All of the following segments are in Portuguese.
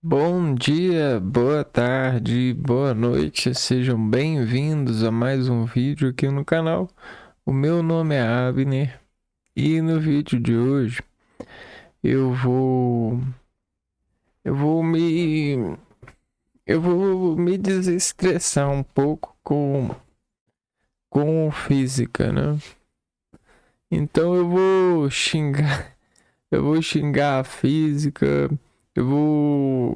Bom dia, boa tarde, boa noite, sejam bem-vindos a mais um vídeo aqui no canal. O meu nome é Abner e no vídeo de hoje eu vou eu vou me eu vou me desestressar um pouco com física, né? Então eu vou xingar a física, eu vou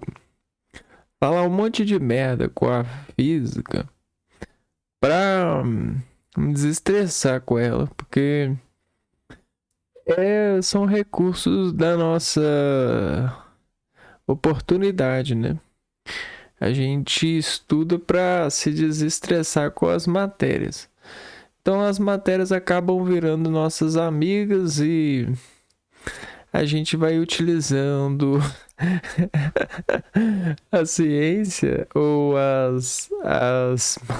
falar um monte de merda com a física pra me desestressar com ela, porque são recursos da nossa oportunidade, né? A gente estuda para se desestressar com as matérias. Então as matérias acabam virando nossas amigas e a gente vai utilizando a ciência ou as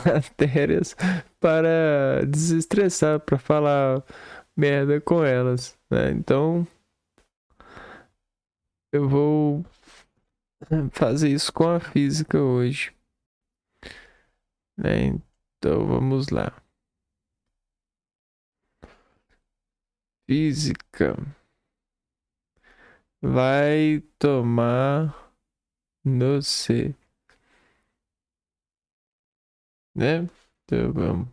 matérias para desestressar, para falar merda com elas, né? Então eu vou fazer isso com a física hoje, né? Então vamos lá. Física vai tomar no C, né? Então vamos.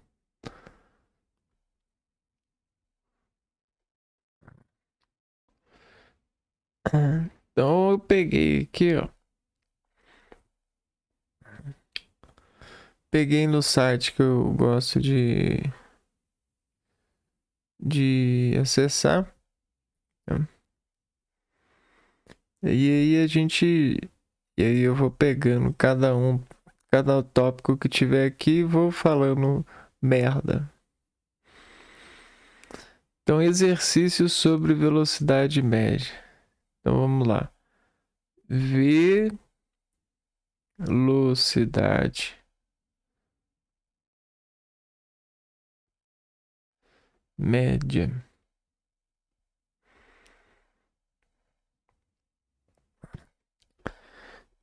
Então eu peguei aqui, ó. Peguei no site que eu gosto de acessar, né? E aí a gente. E aí eu vou pegando cada tópico que tiver aqui e vou falando merda. Então, exercícios sobre velocidade média. Então vamos lá. Velocidade média.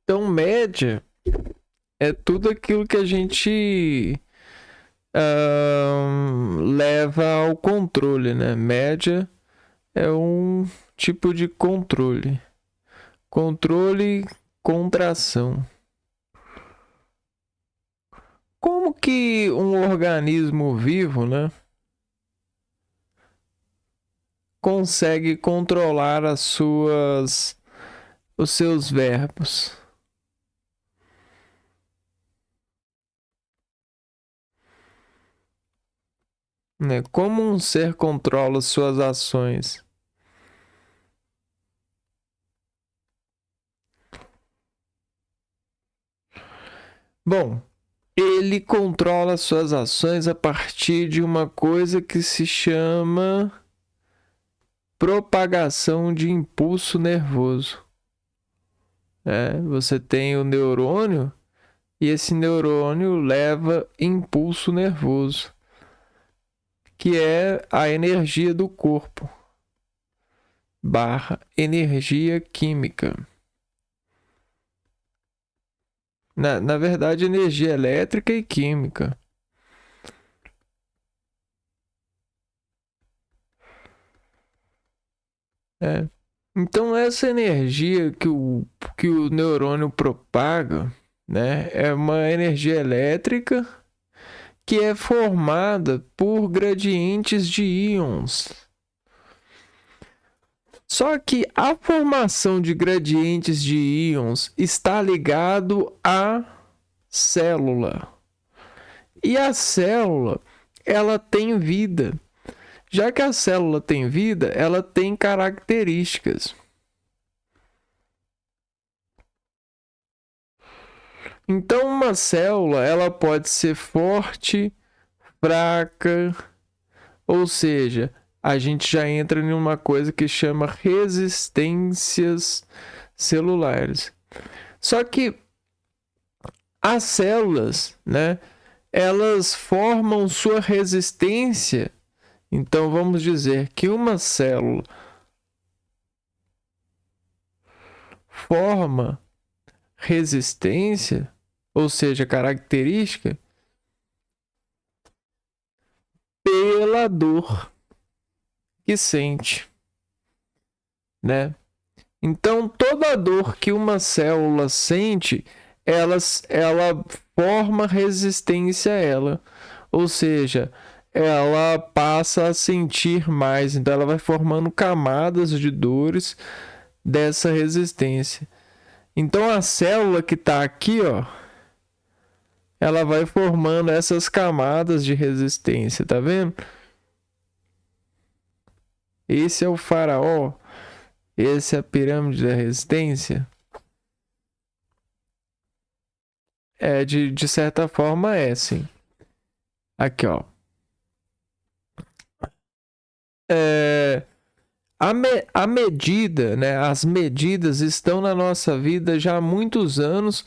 Então, média é tudo aquilo que a gente leva ao controle, né? Média é um tipo de controle. Controle, contração. Como que um organismo vivo, né, consegue controlar os seus verbos? Né? Como um ser controla suas ações? Bom, ele controla suas ações a partir de uma coisa que se chama propagação de impulso nervoso. Você tem o neurônio e esse neurônio leva impulso nervoso, que é a energia do corpo barra energia química. Na verdade, energia elétrica e química. É. Então, essa energia que o neurônio propaga, né, é uma energia elétrica que é formada por gradientes de íons. Só que a formação de gradientes de íons está ligado à célula. E a célula, ela tem vida. Já que a célula tem vida, ela tem características. Então, uma célula, ela pode ser forte, fraca, ou seja, a gente já entra em uma coisa que chama resistências celulares. Só que as células, né, elas formam sua resistência. Então vamos dizer que uma célula forma resistência, ou seja, característica, pela dor que sente, né? Então, toda dor que uma célula sente, ela forma resistência a ela. Ou seja, ela passa a sentir mais. Então, ela vai formando camadas de dores dessa resistência. Então, a célula que está aqui, ó, ela vai formando essas camadas de resistência, tá vendo? Esse é o faraó. Esse é a pirâmide da resistência. De certa forma é, sim. Aqui, ó. A medida, né? As medidas estão na nossa vida já há muitos anos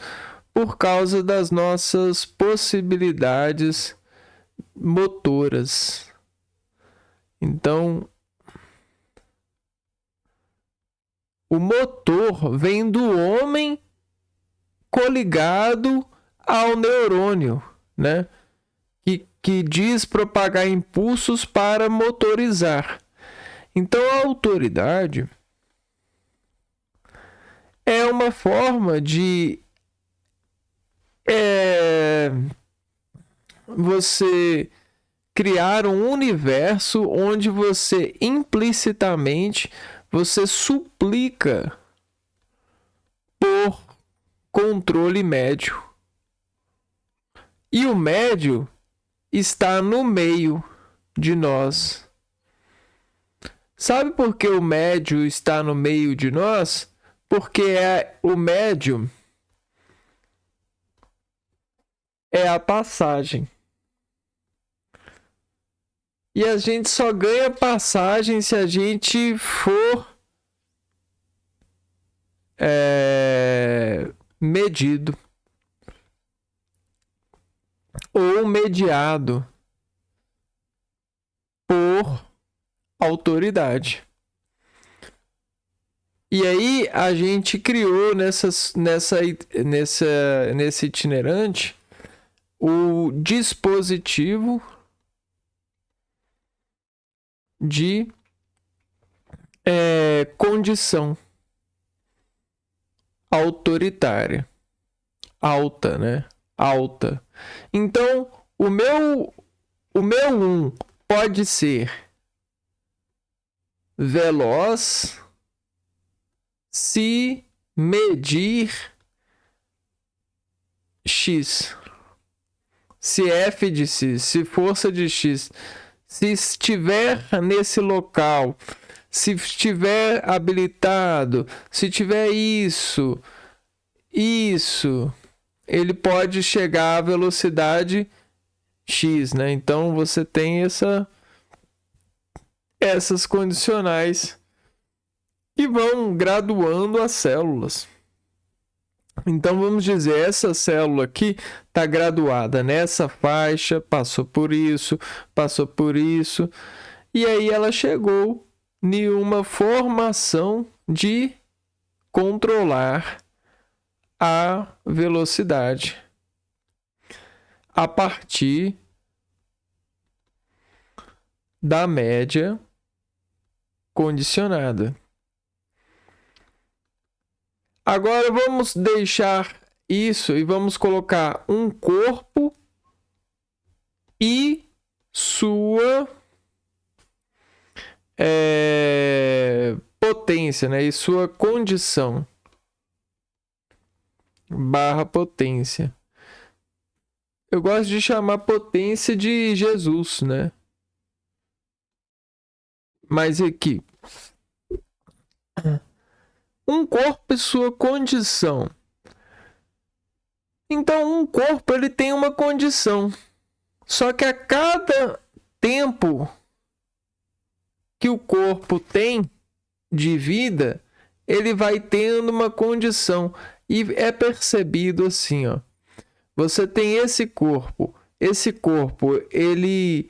por causa das nossas possibilidades motoras. Então, o motor vem do homem coligado ao neurônio, né? Que diz propagar impulsos para motorizar. Então, a autoridade é uma forma de você criar um universo onde você implicitamente você suplica por controle médio. E o médio está no meio de nós. Sabe por que o médio está no meio de nós? Porque o médio é a passagem. E a gente só ganha passagem se a gente for medido ou mediado por autoridade. E aí a gente criou nesse itinerante o dispositivo de condição autoritária. Alta, né? Alta. Então, o meu 1 pode ser veloz se medir X. Se F de X, se força de X, se estiver nesse local, se estiver habilitado, se tiver isso, ele pode chegar à velocidade X, né? Então você tem essas condicionais que vão graduando as células. Então vamos dizer, essa célula aqui está graduada nessa faixa, passou por isso, e aí ela chegou em uma formação de controlar a velocidade a partir da média condicionada. Agora vamos deixar isso e vamos colocar um corpo e sua potência, né? E sua condição barra potência. Eu gosto de chamar potência de Jesus, né? Mas aqui, um corpo e sua condição. Então, um corpo ele tem uma condição. Só que a cada tempo que o corpo tem de vida, ele vai tendo uma condição. E é percebido assim, ó. Você tem esse corpo. Esse corpo, ele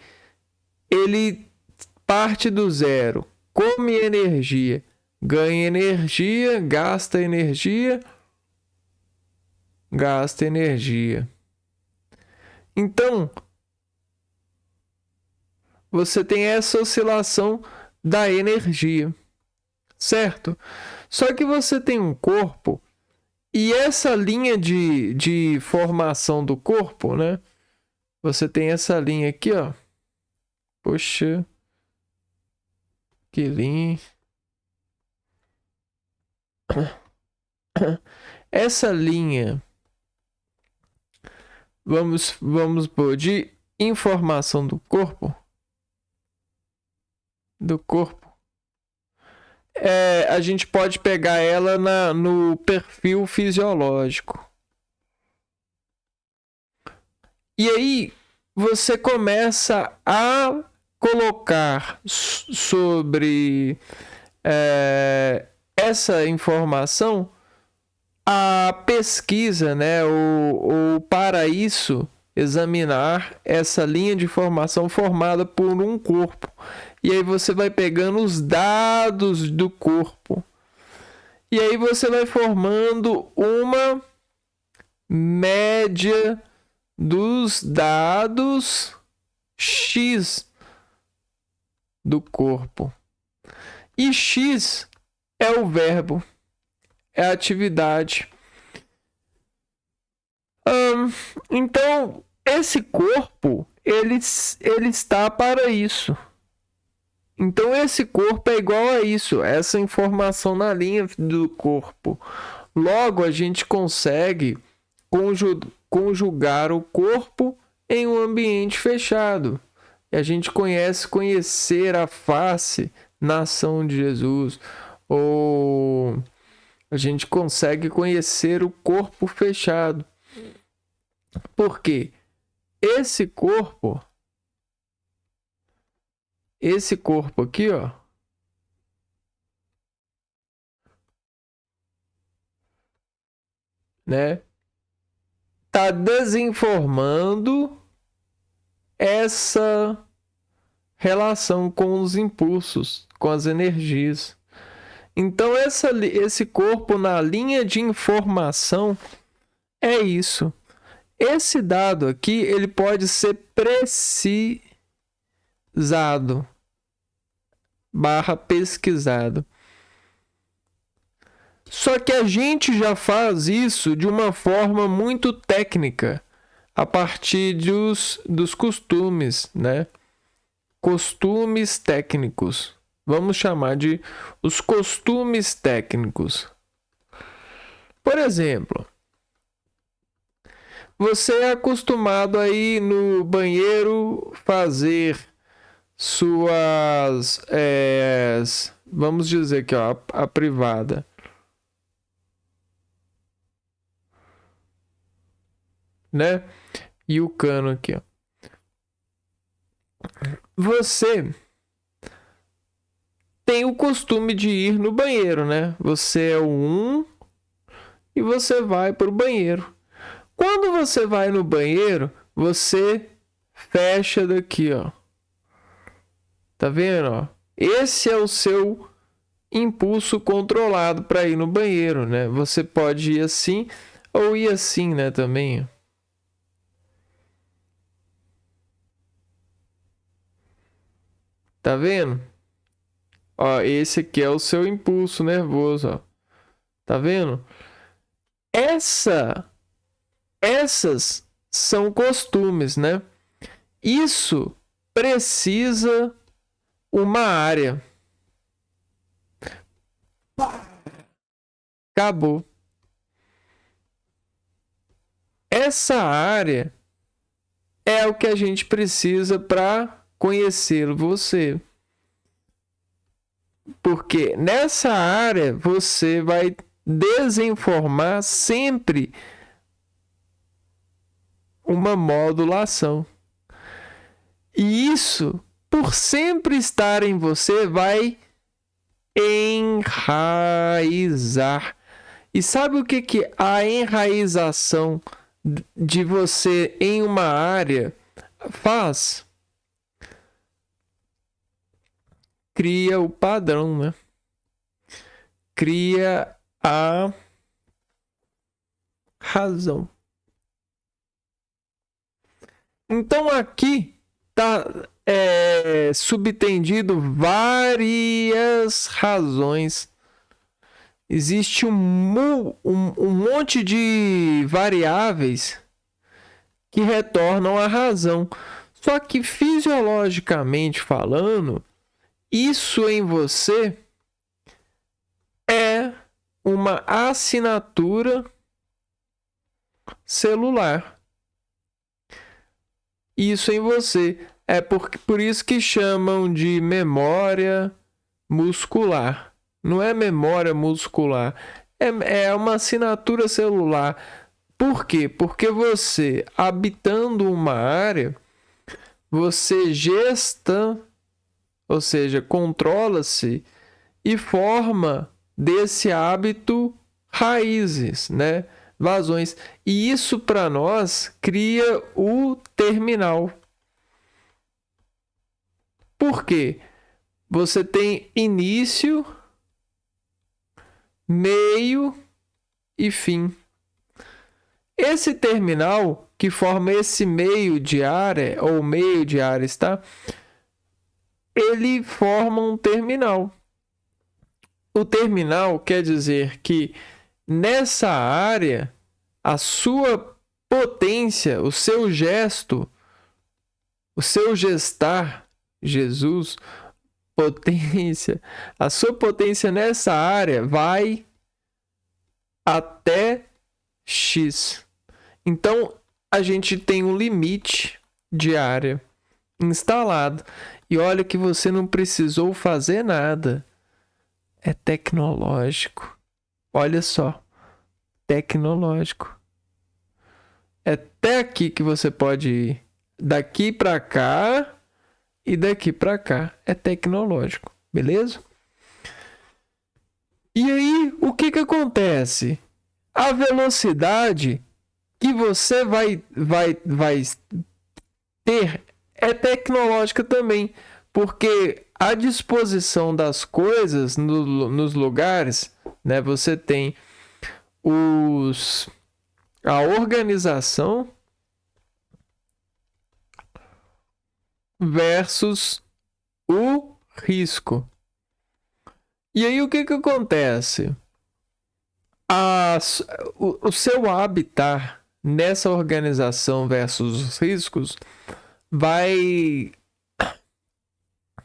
parte do zero. Come energia. Ganha energia, gasta energia gasta energia. Então, você tem essa oscilação da energia, certo? Só que você tem um corpo e essa linha de formação do corpo, né? Você tem essa linha aqui, ó. Poxa, que linha. Essa linha, vamos pôr de informação do corpo. A gente pode pegar ela no perfil fisiológico. E aí você começa a colocar sobre essa informação a pesquisa, né? Ou para isso examinar essa linha de informação formada por um corpo. E aí você vai pegando os dados do corpo. E aí você vai formando uma média dos dados X do corpo. E X é o verbo, é a atividade. Então, esse corpo, ele está para isso. Então, esse corpo é igual a isso, essa informação na linha do corpo. Logo, a gente consegue conjugar o corpo em um ambiente fechado. E a gente conhecer a face na ação de Jesus. Ou a gente consegue conhecer o corpo fechado. Porque esse corpo aqui, ó, né, tá desinformando essa relação com os impulsos, com as energias. Então esse corpo na linha de informação é isso. Esse dado aqui, ele pode ser precisado / pesquisado. Só que a gente já faz isso de uma forma muito técnica, a partir dos costumes, né? Costumes técnicos. Vamos chamar de os costumes técnicos. Por exemplo, você é acostumado a ir no banheiro fazer suas, vamos dizer que ó, a privada. Né? E o cano aqui, ó. Você tem o costume de ir no banheiro, né? Você é o 1 e você vai para o banheiro. Quando você vai no banheiro, você fecha daqui, ó. Tá vendo, ó? Esse é o seu impulso controlado para ir no banheiro, né? Você pode ir assim ou ir assim, né, também. Tá vendo? Ó, esse aqui é o seu impulso nervoso, ó. Tá vendo? Essas são costumes, né? Isso precisa uma área. Acabou. Essa área é o que a gente precisa para conhecer você. Porque nessa área você vai desinformar sempre uma modulação. E isso, por sempre estar em você, vai enraizar. E sabe o que a enraização de você em uma área faz? Cria o padrão, né? Cria razão. Então aqui tá subtendido várias razões. Existe um monte de variáveis que retornam à razão. Só que fisiologicamente falando, isso em você é uma assinatura celular. Isso em você é por isso que chamam de memória muscular. Não é memória muscular, é uma assinatura celular. Por quê? Porque você, habitando uma área, você gesta, ou seja, controla-se e forma desse hábito raízes, né? Vazões. E isso para nós cria o terminal. Por quê? Você tem início, meio e fim. Esse terminal que forma esse meio de área, ou meio de áreas, tá? Ele forma um terminal. O terminal quer dizer que nessa área, a sua potência, o seu gesto, o seu gestar, Jesus, potência, a sua potência nessa área vai até X. Então, a gente tem um limite de área instalado. E olha que você não precisou fazer nada. É tecnológico. Olha só. Tecnológico. É até aqui que você pode ir. Daqui para cá e daqui para cá. É tecnológico. Beleza? E aí, o que acontece? A velocidade que você vai ter é tecnológica também, porque a disposição das coisas nos lugares, né? Você tem a organização versus o risco. E aí o que acontece? O seu habitat nessa organização versus os riscos vai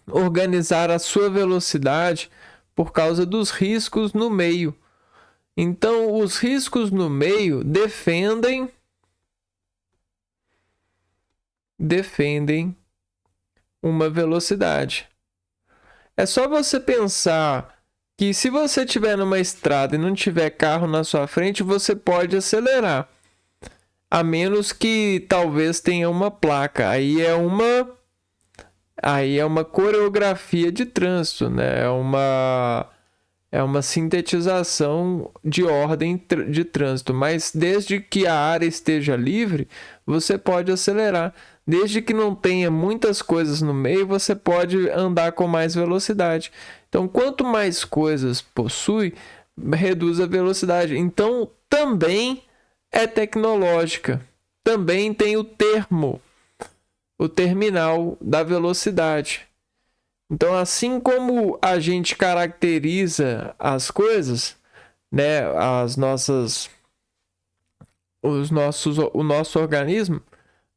organizar a sua velocidade por causa dos riscos no meio. Então, os riscos no meio defendem uma velocidade. É só você pensar que se você estiver numa estrada e não tiver carro na sua frente, você pode acelerar. A menos que talvez tenha uma placa. Aí é uma coreografia de trânsito, né? É uma sintetização de ordem de trânsito. Mas desde que a área esteja livre, você pode acelerar. Desde que não tenha muitas coisas no meio, você pode andar com mais velocidade. Então, quanto mais coisas possui, reduz a velocidade. Então, também é tecnológica. Também tem o terminal da velocidade. Então, assim como a gente caracteriza as coisas, né, o nosso organismo,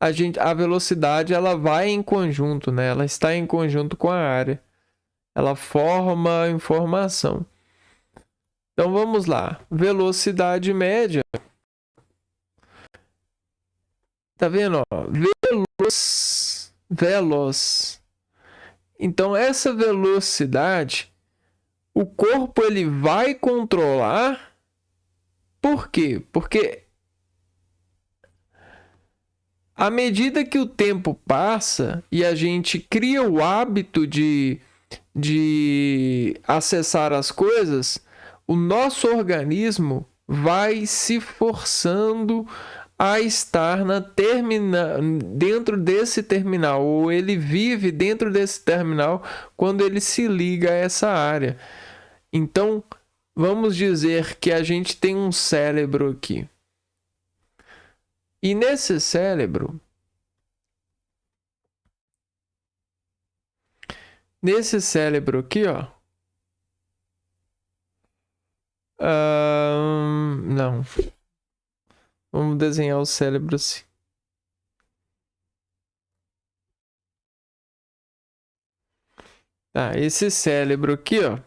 a velocidade ela vai em conjunto, né? Ela está em conjunto com a área. Ela forma a informação. Então vamos lá. Velocidade média. Tá vendo? Ó? Veloz. Então essa velocidade, o corpo ele vai controlar. Por quê? Porque à medida que o tempo passa e a gente cria o hábito de acessar as coisas, o nosso organismo vai se forçando a estar dentro desse terminal, ou ele vive dentro desse terminal quando ele se liga a essa área. Então, vamos dizer que a gente tem um cérebro aqui. E nesse cérebro, aqui, ó. Não. Vamos desenhar o cérebro assim. Tá, esse cérebro aqui, ó.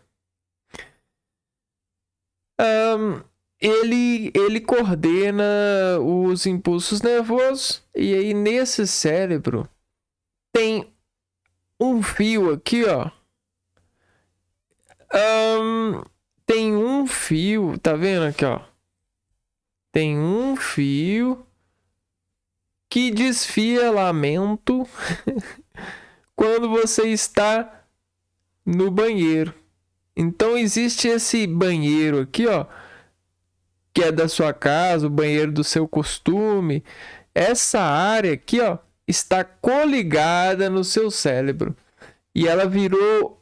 Ele coordena os impulsos nervosos. E aí, nesse cérebro, tem um fio aqui, ó. Tem um fio, tá vendo aqui, ó? Tem um fio que desfia lamento quando você está no banheiro. Então existe esse banheiro aqui, ó, que é da sua casa, o banheiro do seu costume. Essa área aqui, ó, está coligada no seu cérebro. E ela virou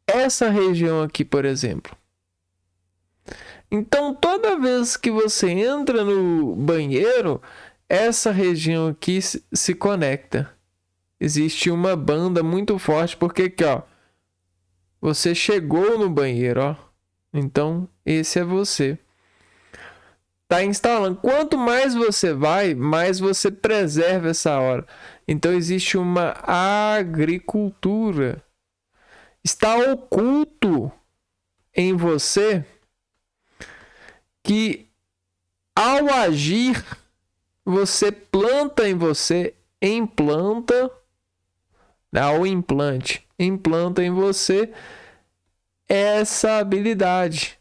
essa região aqui, por exemplo. Então, toda vez que você entra no banheiro, essa região aqui se conecta. Existe uma banda muito forte, porque aqui, ó, você chegou no banheiro, ó. Então, esse é você. Tá instalando. Quanto mais você vai, mais você preserva essa hora. Então, existe uma agricultura. Está oculto em você que, ao agir, você planta em você, implanta, ao implante, implanta em você essa habilidade.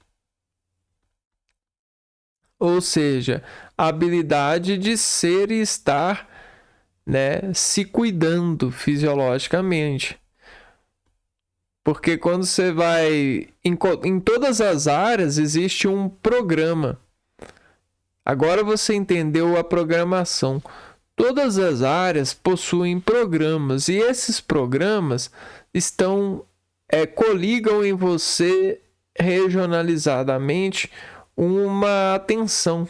Ou seja, a habilidade de ser e estar, né, se cuidando fisiologicamente. Porque quando você vai... Em todas as áreas existe um programa. Agora você entendeu a programação. Todas as áreas possuem programas. E esses programas coligam em você regionalizadamente uma atenção.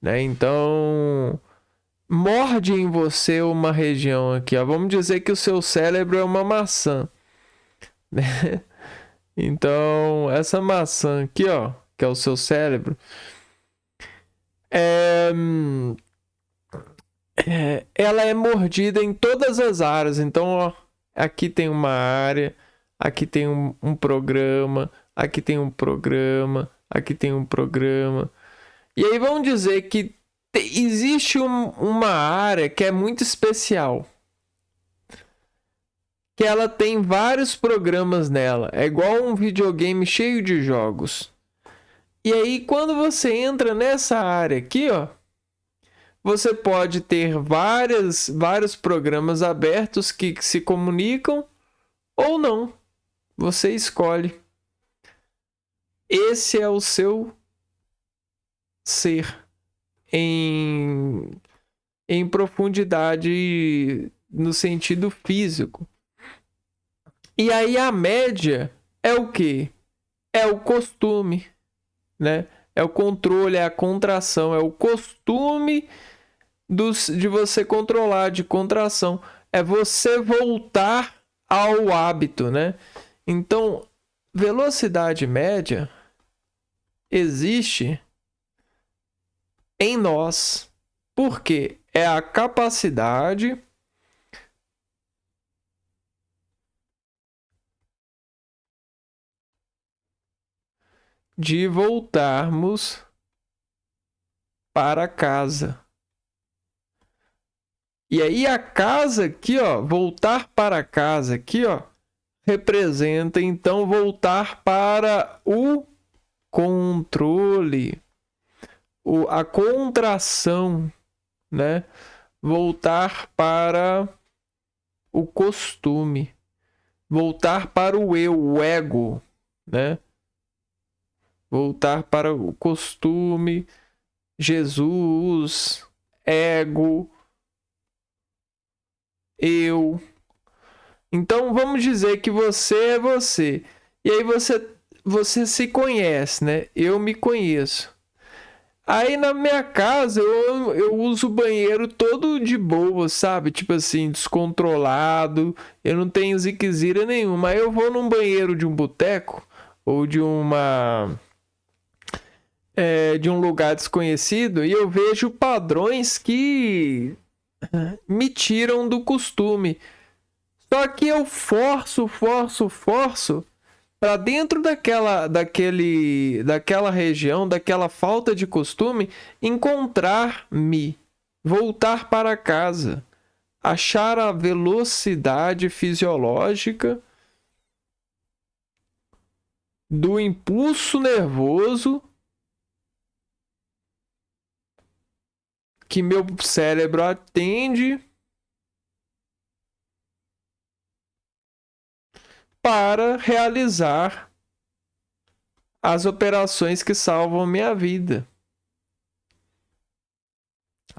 Né? Então, morde em você uma região aqui. Ó. Vamos dizer que o seu cérebro é uma maçã. Então, essa maçã aqui, ó, que é o seu cérebro, ela é mordida em todas as áreas. Então, ó, aqui tem uma área, aqui tem um programa, aqui tem um programa, aqui tem um programa. E aí vamos dizer que existe uma área que é muito especial. Que ela tem vários programas nela. É igual um videogame cheio de jogos. E aí, quando você entra nessa área aqui, ó, você pode ter vários programas abertos que se comunicam ou não. Você escolhe. Esse é o seu ser em profundidade no sentido físico. E aí a média é o quê? É o costume, né? É o controle, é a contração, é o costume de você controlar, de contração. É você voltar ao hábito, né? Então, velocidade média existe em nós. Por quê? É a capacidade de voltarmos para casa. E aí a casa aqui, ó, voltar para casa aqui, ó, representa então voltar para o controle, a contração, né? Voltar para o costume, voltar para o eu, o ego, né? Voltar para o costume, Jesus, ego, eu. Então vamos dizer que você é você. E aí você se conhece, né? Eu me conheço. Aí na minha casa eu uso o banheiro todo de boa, sabe? Tipo assim, descontrolado. Eu não tenho ziquezira nenhuma. Aí eu vou num banheiro de um boteco ou de um lugar desconhecido e eu vejo padrões que me tiram do costume. Só que eu forço para dentro daquela região, daquela falta de costume, encontrar-me, voltar para casa, achar a velocidade fisiológica do impulso nervoso que meu cérebro atende para realizar as operações que salvam minha vida.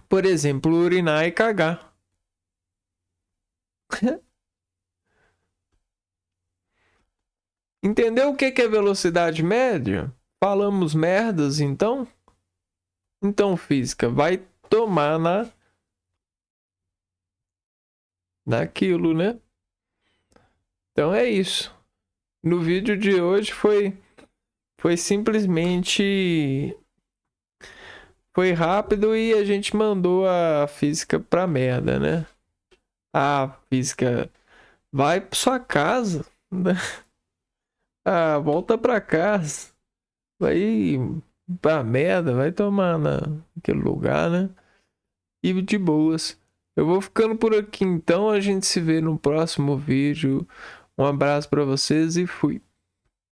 Por exemplo, urinar e cagar. Entendeu o que é velocidade média? Falamos merdas, então? Então, física, vai tomar naquilo, né? Então é isso. No vídeo de hoje foi simplesmente foi rápido e a gente mandou a física pra merda, né? Ah, física, vai pra sua casa, né? Ah, volta pra casa. Vai pra merda, vai tomar naquele lugar, né? E de boas. Eu vou ficando por aqui então, a gente se vê no próximo vídeo. Um abraço pra vocês e fui.